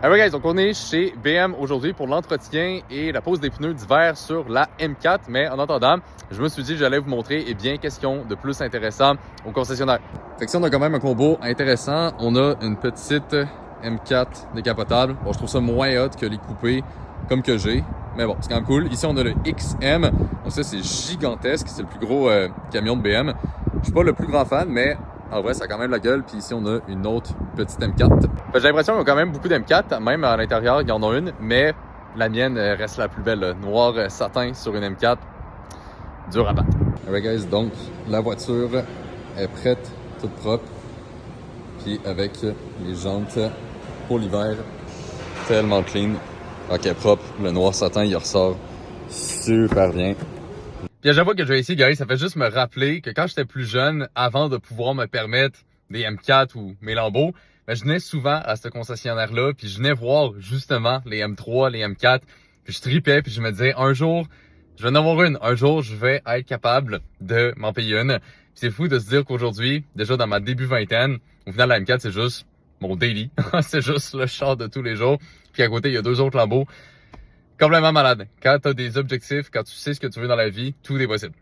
Alright guys, donc on est chez BM aujourd'hui pour l'entretien et la pose des pneus d'hiver sur la M4. Mais en attendant, je me suis dit que j'allais vous montrer qu'est-ce qu'ils ont de plus intéressant au concessionnaire. Fait que si on a quand même un combo intéressant, on a une petite M4 décapotable. Bon, je trouve ça moins hot que les coupés comme que j'ai. Mais bon, c'est quand même cool. Ici, on a le XM. Donc ça, c'est gigantesque. C'est le plus gros camion de BM. Je suis pas le plus grand fan, mais en vrai, ça a quand même la gueule. Puis ici, on a une autre petite M4. J'ai l'impression qu'il y a quand même beaucoup d'M4. Même à l'intérieur, il y en a une. Mais la mienne reste la plus belle. Là. Noir satin sur une M4. Dur à battre. Alright guys, donc la voiture est prête, toute propre. Puis avec les jantes pour l'hiver, tellement clean. Ok, propre. Le noir satin, il ressort super bien. Puis à chaque fois que je vais ici, guys, ça fait juste me rappeler que quand j'étais plus jeune, avant de pouvoir me permettre des M4 ou mes Lambeaux, ben, je venais souvent à ce concessionnaire-là, puis je venais voir justement les M3, les M4, puis je tripais, puis je me disais, un jour, je vais en avoir une. Un jour, je vais être capable de m'en payer une. Puis c'est fou de se dire qu'aujourd'hui, déjà dans ma début vingtaine, au final, la M4, c'est juste mon daily. C'est juste le char de tous les jours. Puis à côté, il y a deux autres Lambeaux. Complètement malade. Quand tu as des objectifs, quand tu sais ce que tu veux dans la vie, tout est possible.